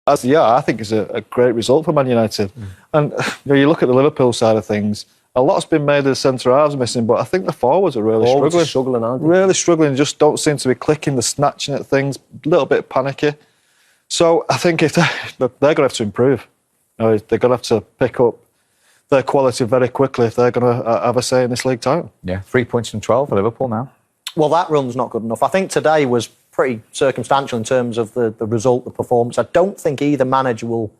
I think it's a great result for Man United. And you look at the Liverpool side of things, a lot's been made of the centre halves missing, but I think the forwards are really struggling. Aren't they? Really struggling, just don't seem to be clicking, they're snatching at things, a little bit panicky. So I think they're going to have to improve. They're going to have to pick up their quality very quickly if they're going to have a say in this league title. Yeah, 3 points from 12 for Liverpool now. Well, that run's not good enough. I think today was pretty circumstantial in terms of the result, the performance. I don't think either manager will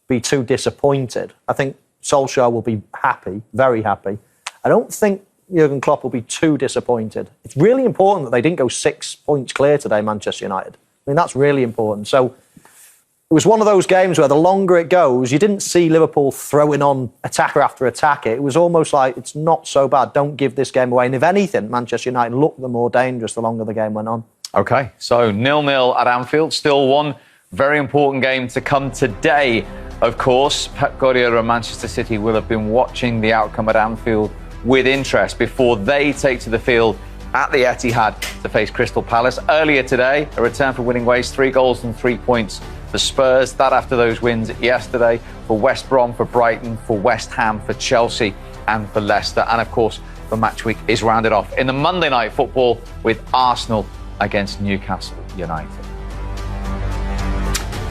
be too disappointed. I think Solskjaer will be happy, very happy. I don't think Jurgen Klopp will be too disappointed. It's really important that they didn't go 6 points clear today, Manchester United. I mean, that's really important. So it was one of those games where the longer it goes, you didn't see Liverpool throwing on attacker after attacker. It was almost like, it's not so bad, don't give this game away. And if anything, Manchester United looked the more dangerous the longer the game went on. OK, so 0-0 at Anfield, still one very important game to come today. Of course, Pep Guardiola and Manchester City will have been watching the outcome at Anfield with interest before they take to the field at the Etihad to face Crystal Palace. Earlier today, a return for winning ways, 3 goals and 3 points for Spurs. That after those wins yesterday for West Brom, for Brighton, for West Ham, for Chelsea and for Leicester. And of course, the match week is rounded off in the Monday night football with Arsenal against Newcastle United.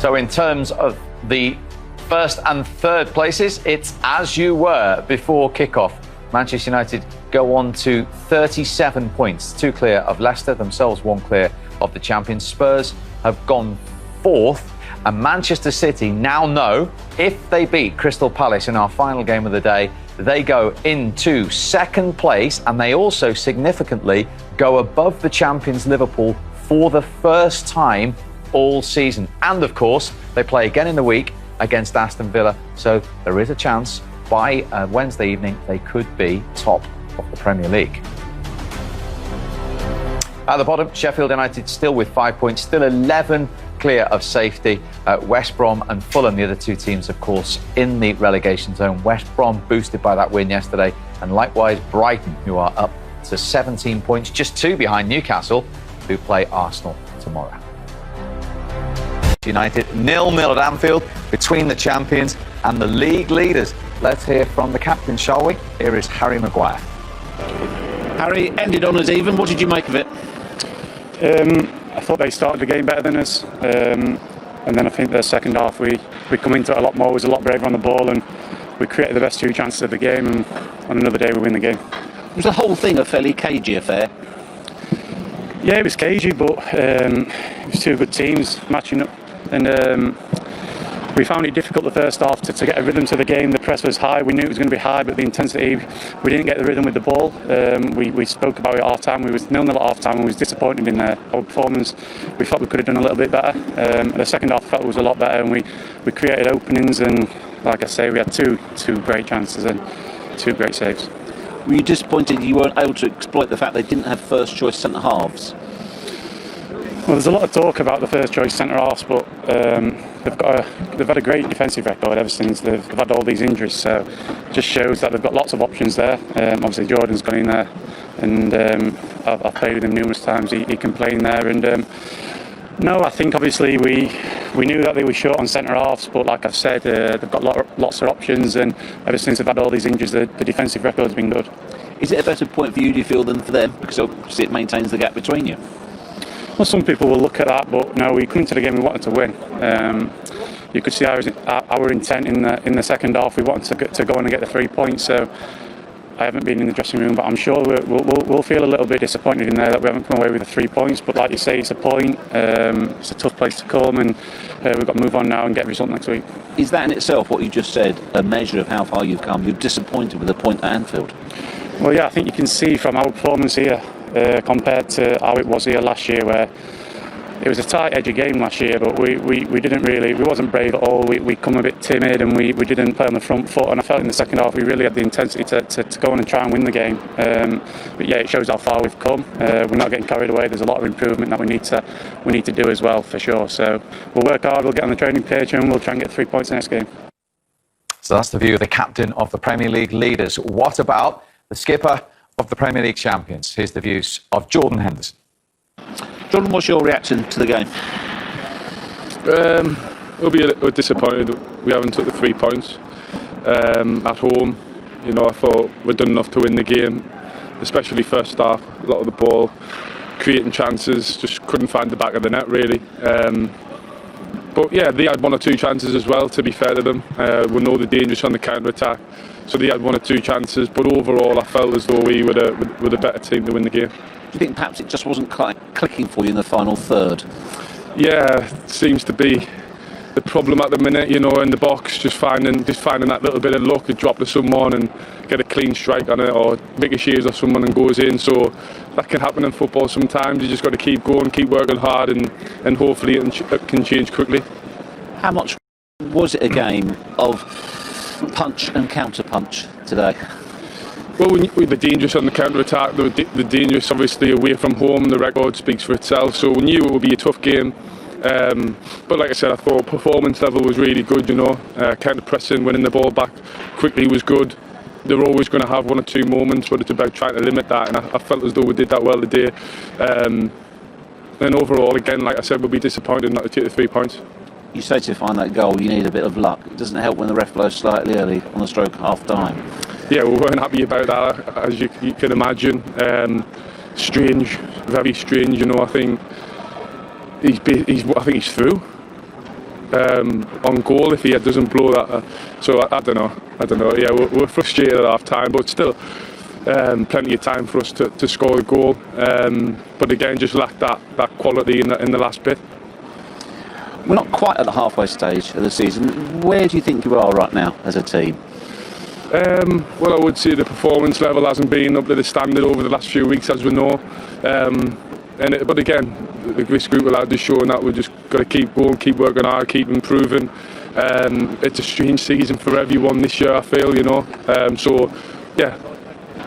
So in terms of the first and third places, it's as you were before kickoff. Manchester United go on to 37 points, 2 clear of Leicester, themselves 1 clear of the champions. Spurs have gone 4th, and Manchester City now know if they beat Crystal Palace in our final game of the day, they go into 2nd place, and they also significantly go above the champions Liverpool for the first time all season. And of course, they play again in the week against Aston Villa, so there is a chance by Wednesday evening they could be top of the Premier League. At the bottom, Sheffield United still with 5 points, still 11 clear of safety. West Brom and Fulham, the other 2 teams, of course, in the relegation zone. West Brom boosted by that win yesterday, and likewise Brighton, who are up to 17 points, just 2 behind Newcastle, who play Arsenal tomorrow. United 0-0 at Anfield between the champions and the league leaders. Let's hear from the captain, shall we? Here is Harry Maguire. Harry, ended on as even. What did you make of it? I thought they started the game better than us, and then I think the second half we come into it a lot more, was a lot braver on the ball, and we created the best 2 chances of the game, and on another day we win the game. Was the whole thing a fairly cagey affair? Yeah, it was cagey, but it was 2 good teams matching up, and we found it difficult the first half to get a rhythm to the game. The press was high, we knew it was going to be high, but the intensity, we didn't get the rhythm with the ball. We spoke about it at half time. We was 0-0 at half time, and we was disappointed in our performance. We thought we could have done a little bit better. The second half I felt was a lot better, and we created openings, and like I say, we had two great chances and 2 great saves. Were you disappointed you weren't able to exploit the fact they didn't have first choice centre halves? Well, there's a lot of talk about the first choice centre halves, but they've had a great defensive record ever since they've had all these injuries. So it just shows that they've got lots of options there. Obviously, Jordan's gone in there, and I've played with him numerous times. He can play in there, and no, I think obviously we knew that they were short on centre halves, but like I've said, they've got lots of options, and ever since they've had all these injuries, the defensive record's been good. Is it a better point for you, do you feel, than for them? Because obviously it maintains the gap between you. Well, some people will look at that, but no, we come into the game, we wanted to win. You could see our intent in the second half. We wanted to go on and get the 3 points. So I haven't been in the dressing room, but I'm sure we'll feel a little bit disappointed in there that we haven't come away with the 3 points. But like you say, it's a point. It's a tough place to come, and we've got to move on now and get a result next week. Is that in itself, what you just said, a measure of how far you've come? You're disappointed with a point at Anfield? Well, yeah, I think you can see from our performance here compared to how it was here last year, where it was a tight edge of game last year, but we wasn't brave at all. We come a bit timid, and we didn't play on the front foot, and I felt in the second half we really had the intensity to go on and try and win the game. But yeah, it shows how far we've come. We're not getting carried away. There's a lot of improvement that we need to do as well, for sure. So we'll work hard, we'll get on the training pitch, and we'll try and get 3 points next game. So that's the view of the captain of the Premier League leaders. What about the skipper of the Premier League champions? Here's the views of Jordan Henderson. Jordan, what's your reaction to the game? we'll be a little disappointed that we haven't took the 3 points at home. You know, I thought we'd done enough to win the game, especially first half. A lot of the ball, creating chances, just couldn't find the back of the net really. But yeah, they had 1 or 2 chances as well, to be fair to them. We know they're dangerous on the counter-attack, so they had 1 or 2 chances. But overall, I felt as though we were the better team to win the game. Do you think perhaps it just wasn't quite clicking for you in the final third? Yeah, it seems to be the problem at the minute, you know, in the box, just finding that little bit of luck, a drop to someone and get a clean strike on it, or ricochets off someone and goes in. So that can happen in football sometimes. You just got to keep going, keep working hard, and hopefully it can change quickly. How much was it a game of punch and counter-punch today? Well, we were dangerous on the counter-attack. They're dangerous, obviously, away from home. The record speaks for itself. So we knew it would be a tough game. But like I said, I thought performance level was really good, you know. Counter-pressing, winning the ball back quickly was good. They're always going to have 1 or 2 moments, but it's about trying to limit that. And I felt as though we did that well today. And overall, again, like I said, we'll be disappointed not to take the 3 points. You say to find that goal, you need a bit of luck. It doesn't help when the ref blows slightly early on the stroke half-time. Yeah, we weren't happy about that, as you can imagine. Strange, very strange. You know, I think he's through on goal if he doesn't blow that. So I don't know. Yeah, we're frustrated at half time, but still plenty of time for us to score a goal. But again, just lacked that quality in the last bit. We're not quite at the halfway stage of the season. Where do you think you are right now as a team? Well, I would say the performance level hasn't been up to the standard over the last few weeks, as we know. But again, this group of lads is showing that we've just got to keep going, keep working hard, keep improving. It's a strange season for everyone this year, I feel, you know. So, yeah,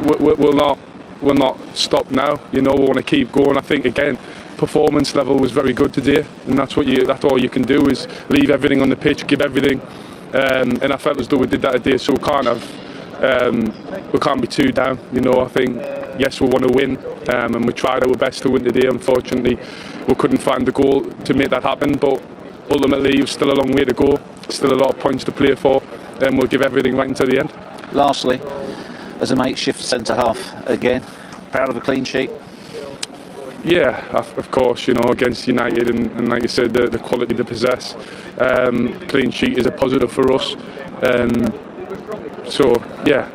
we'll not stop now. You know, we want to keep going. I think again, performance level was very good today, and that's all you can do is leave everything on the pitch, give everything. And I felt as though we did that today, so we can't be too down. You know, I think yes, we want to win, and we tried our best to win today. Unfortunately, we couldn't find the goal to make that happen. But ultimately, it was still a long way to go. Still a lot of points to play for, and we'll give everything right until the end. Lastly, as a makeshift centre half again, proud of a clean sheet. Yeah, of course, you know, against United and like you said, the quality they possess. Clean sheet is a positive for us. So, yeah,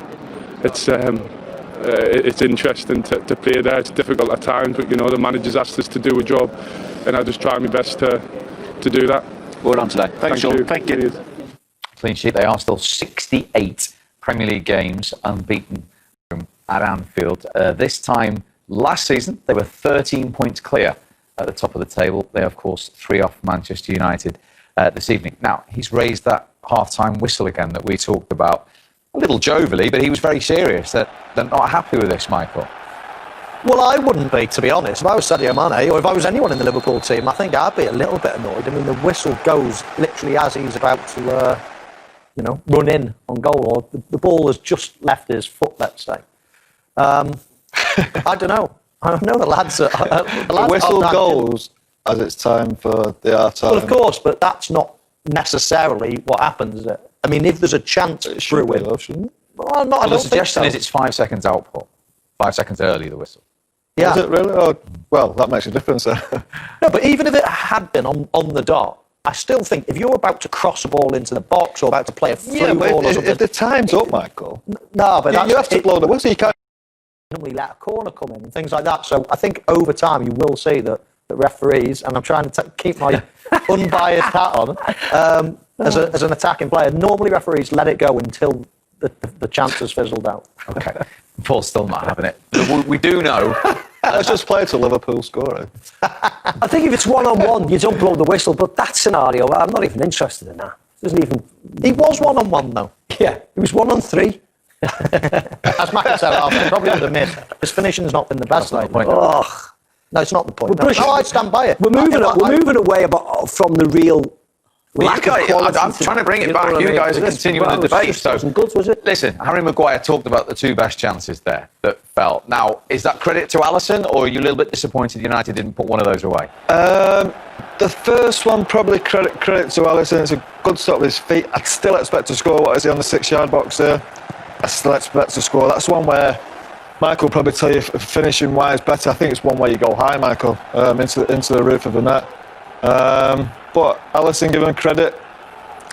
it's interesting to play there. It's difficult at times, but, you know, the manager's asked us to do a job, and I just try my best to do that. Well done today. Thank you. Thank you. Clean sheet. They are still 68 Premier League games unbeaten at Anfield. This time last season, they were 13 points clear at the top of the table. They, of course, 3 off Manchester United this evening. Now, he's raised that half-time whistle again that we talked about a little jovially, but he was very serious that they're not happy with this, Michael. Well, I wouldn't be, to be honest. If I was Sadio Mane, or if I was anyone in the Liverpool team, I think I'd be a little bit annoyed. I mean, the whistle goes literally as he's about to, run in on goal, or the ball has just left his foot, let's say. I don't know. I know the lads are... The whistle goes as it's time for the half-time. Well, of course, but that's not necessarily what happens, is it? I mean, if there's a chance through it... Well, not, the suggestion is it's 5 seconds output. 5 seconds early, the whistle. Yeah. Is it really? Oh, well, that makes a difference there. No, but even if it had been on the dot, I still think if you're about to cross a ball into the box or about to play a through ball or something... if the time's up, Michael... No, but you have to blow the whistle. You can't... Normally let a corner come in and things like that. So I think over time you will see that referees, and I'm trying to keep my unbiased hat on, as an attacking player, normally referees let it go until the chance has fizzled out. Okay. Paul's still not having it. But we do know... Let's just play to Liverpool scoring. I think if it's one-on-one, you don't blow the whistle, but that scenario, I'm not even interested in that. Doesn't even... He was one-on-one, though. Yeah, he was 1-on-3. As Matt said, I probably would have missed. His finishing's not been the best lately. Oh. No, it's not the point. No, I stand by it. We're moving away from the real lack of quality. I'm trying to bring it back. You guys are continuing the debate. So, wasn't good, was it? listen, Harry Maguire talked about the two best chances there that fell. Now, is that credit to Alisson, or are you a little bit disappointed United didn't put one of those away? The first one, probably credit to Alisson. It's a good stop with his feet. I'd still expect to score. What is he on the 6-yard box there? I still expect to score. That's one where Michael will probably tell you finishing wise better. I think it's one where you go high, Michael, into the roof of the net. But Alisson, give him credit.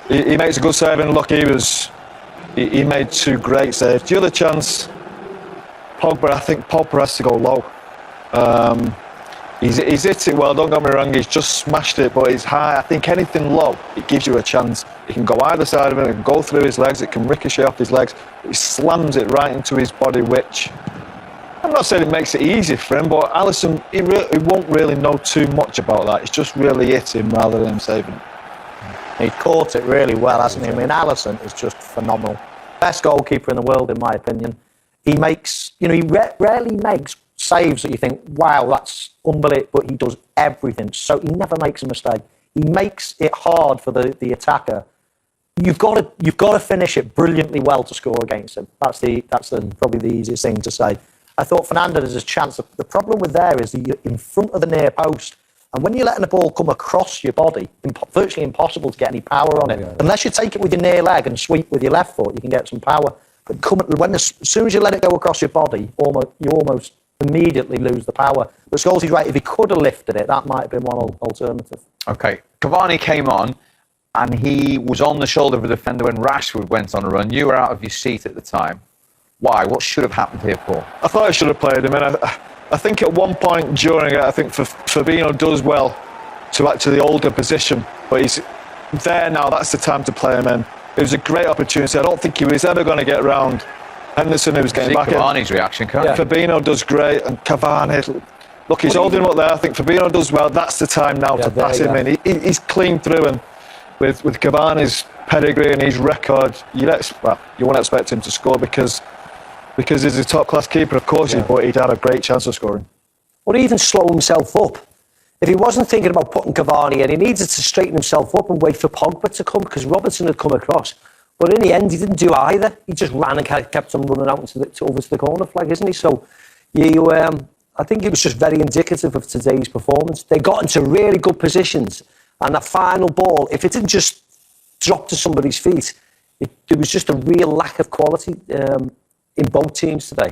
He makes a good save, and look, he made two great saves. The other chance, Pogba, I think Pogba has to go low. He's hit it well, don't get me wrong, he's just smashed it, but it's high. I think anything low, it gives you a chance. It can go either side of it, it can go through his legs, it can ricochet off his legs. He slams it right into his body, which I'm not saying it makes it easy for him, but Alisson, he won't really know too much about that. It's just really hit him rather than him saving it. He caught it really well, hasn't he? I mean, Alisson is just phenomenal. Best goalkeeper in the world, in my opinion. He makes, he rarely makes saves that you think, wow, that's unbelievable, but he does everything. So he never makes a mistake. He makes it hard for the attacker. You've got to finish it brilliantly well to score against him. That's probably the easiest thing to say. I thought Fernandes has a chance. The problem with there is that you're in front of the near post, and when you're letting the ball come across your body, virtually impossible to get any power on it. Yeah. Unless you take it with your near leg and sweep with your left foot, you can get some power. But as soon as you let it go across your body, you almost immediately lose the power. But Scholes is right. If he could have lifted it, that might have been one alternative. OK, Cavani came on, and he was on the shoulder of a defender when Rashford went on a run. You were out of your seat at the time. Why? What should have happened here, Paul? I thought I should have played him, and I think at one point during it, I think Fabinho does well to actually hold the position, but he's there now. That's the time to play him in. It was a great opportunity. I don't think he was ever going to get round Henderson, who was getting back Cavani's reaction, can't you? Fabinho does great, and Cavani, look, he's holding him up there. I think Fabinho does well. That's the time now to pass him in. He's clean through, and with Cavani's pedigree and his record, you won't expect him to score because he's a top-class keeper, of course, but he'd had a great chance of scoring. Or even slow himself up. If he wasn't thinking about putting Cavani in, he needed to straighten himself up and wait for Pogba to come, because Robertson had come across. But in the end, he didn't do either. He just ran and kept on running out over to the corner flag, isn't he? So, I think it was just very indicative of today's performance. They got into really good positions, and that final ball, if it didn't just drop to somebody's feet, there was just a real lack of quality in both teams today.